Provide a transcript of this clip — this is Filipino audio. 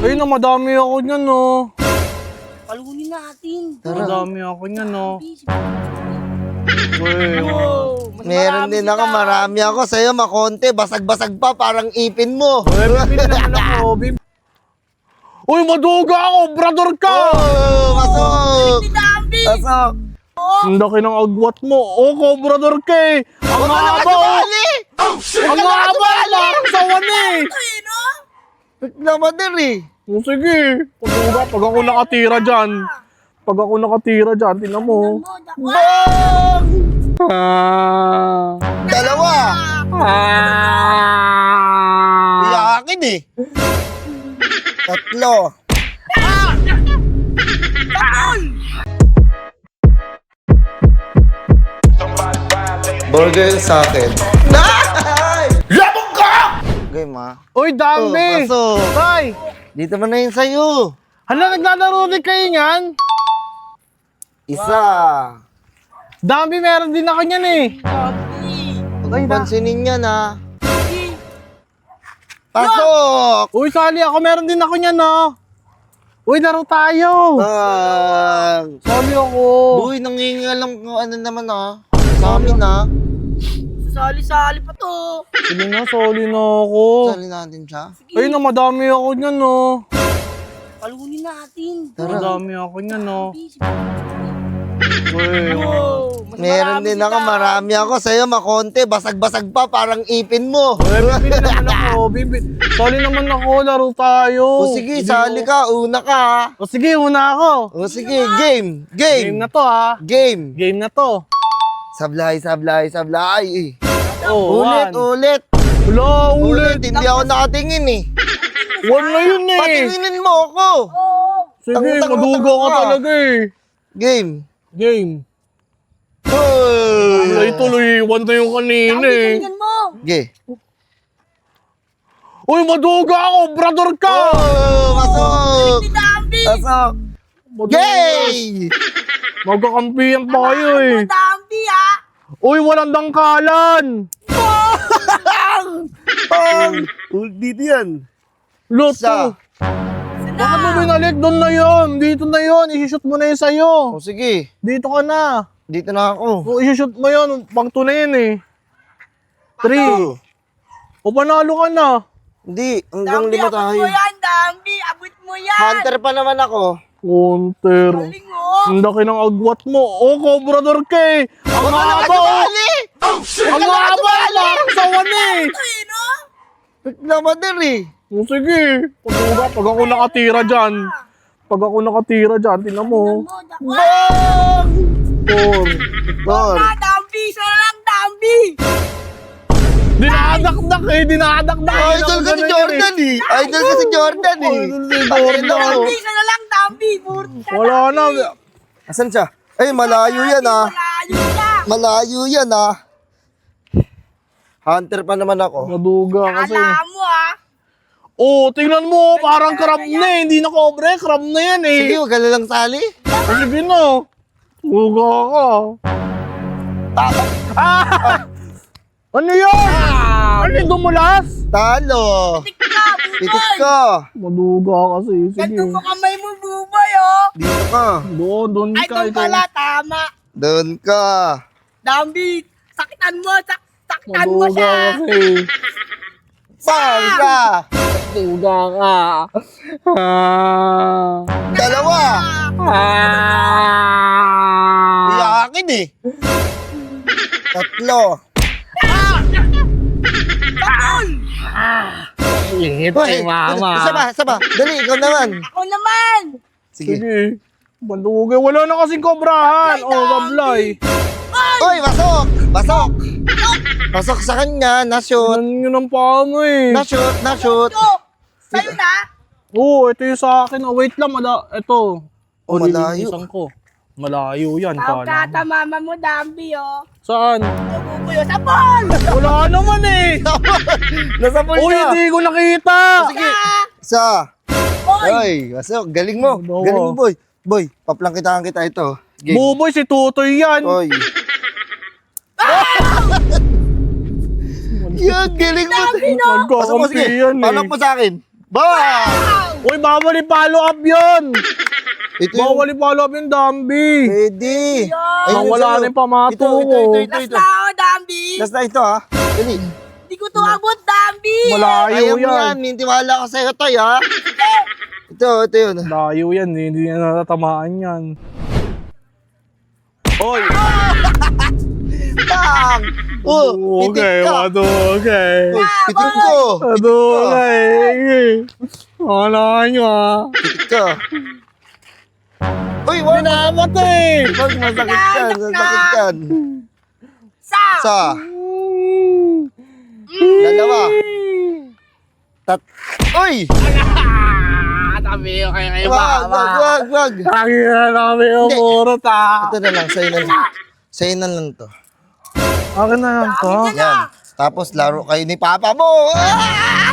Ayun na, madami ako niyan, no. Palunin natin. Madami ako niyan, no. Meron din ako, marami ako. Sa'yo, makonti. Basag-basag pa, parang ipin mo. Bibili naman ako, Uy, maduga ako, brother ka! Oh, pasok! Pasok! Ang laki ng agwat mo. Ko, brother ka eh. Ang haba! Ang haba! Parang sawan eh. Naman eh. O sige, pag ako nakatira dyan. Pag ako nakatira dyan, tingnan mo. Bang! Ah. Dalawa! Ah. Iyakin eh. Tatlo. Burger sa akin. Labog ka! Okay, ma. Uy, dami! Pasok. Tay! Dito mo na yun sa'yo. Hala, naglalaro din kayo niyan? Isa. Dami, meron din ako niyan eh. Huwag mong pansinin yan, ha. Pasok! Uy, sali ako, meron din ako niyan, no? Uy, laro tayo! Sali ako! Uy, nangingalang kung ano naman, ha. Sa amin, ha. Sali-sali pa to. Sige na, sali na ako. Sali natin siya. Ayun na, madami ako niyan, no? Palunin natin. Madami ako niyan, no? Meron din ako, marami ako. Sa'yo, makonti. Basag-basag pa, parang ipin mo. Bibili naman ako, Sali naman ako, laro tayo. O sige, sali ka. Una ka, ha. O sige, una ako. O sige, game. Game na to, ha? Game. Game na to. Sablay, sablay, sablay. Oh, Ulit, ulit. Wala, Ulit, hindi ako nakatingin eh. One na yun eh. Patinginin mo ako. Sige, Tang-tang- maduga ka tang- talaga eh. Game. Game. Uy. Ay, tuloy. One na yung kanina eh. Tingnan mo. Okay. Uy, maduga ako, brother ka! Oh, pasok. Dambi. Pasok. Yay! Magkakampihan pa kayo eh. Dambi ha. Uy, walang dangkalan! Dito yan. Loto! Isa. Bakit mo binalik? Doon na yun! Dito na yun! Isishoot mo na yun sa'yo! O sige, Dito ka na! dito na ako. O, isishoot mo yun! Pang 2 na yun eh! 3! O, panalo ka na! Hindi, hanggang Dambi, 5 abot mo tayo. yan. Dambi, abot mo yan. Hunter pa naman ako. Counter! Galing oh. Ang laki ng agwat mo! Ko, brother ka eh! Ang haba! Ang haba! Parang sawan eh! Naman eh. O sige, pag ako nakatira dyan, tingnan mo. Bang! Four. Dambi, isa na lang Dambi. Dinadakdak eh, dinadakdak. Idol ka si Jordan eh. Idol ka si Jordan eh. Idol si Jordan. Dambi, isa na lang Dambi. Wala na. Asan siya? Ay, malayo yan ah. Malayo na. Malayo yan ah. Hunter pa naman ako. Maduga kasi. Alam mo ha. Oh, tingnan mo, parang crab na eh. Hindi na cobre, crab na yan eh. Sige, huwag ka na lang sali. Sige na. Maduga ka. Ah! Ano yun? Ano yung dumulas? Talo. Pitik ka. Maduga kasi. Sige. Ganto mo kamay mo, bubay oh. Dito ka. Doon Ay, ka. doon pala, tama. Doon ka. Dambi, sakitan mo siya. Maduga kasi. Saan ka? Maduga ka. Ah. Dalawa. Ah. Iyakin eh. Tatlo. Ingit Hoy, kay mama. Isa ba? Dali, ikaw naman. Ako naman. Sige. Sige. Maduga. Wala na kasing kobrahan. Oh, bablay. Hoy, pasok! Pasok! Pasok sa kanya, na-shoot. Yan yun ang paa mo eh. Na-shoot, na-shoot. Ito, sa'yo na. Oo, ito yung sa akin. Oh, wait lang. Ito. Oh, malayo. Lilinisan ko. Malayo yan. Tawag Kala. ka, mama mo, Dambi oh. Saan? Bubuyo sa ball. Wala naman eh. Nasa pool Uy, na. hindi ko nakita. Sige. Isa. Oy, Hoy, pasok. Galing mo. Dalawa. Galing mo, boy. Boy, paplangkitahan kita ito. Game. Buboy, si Tutoy yan. Hoy. Yan, galing mo. Pasok mo, sige. Nagkakampi yan eh. Palak mo sa akin. Bang! Uy, bawal i-follow up yun. Ito yung... Bawal i-follow up yung Dambi. Pwede. Ang wala na yung pamato ko. Last na ako, Dambi. Last na ito, ha? Dali. Hindi ko to abot, Dambi. Malayo Kaya mo yan. yan. Mintiwala ko sa'yo, Toy, ha? Ito yun. Layo yan, hindi na natatamaan yan. Oy! Bang! Oh, Okay, pitik ka. okay. Uy, pitik ko. Okay. Wala nyo ah. Pitik ka. Uy, wala. Namatay! Wag, masakit yan. Masakit yan. Sa. Dalawa. Uy! Sabi ko kayo Wag. Lagi na namin yung Hindi. murot ah. Ito na lang, sa'yo na lang. Sa'yo na lang to. Akin na lang to. Yan. Tapos laro kayo ni Papa mo. Ah!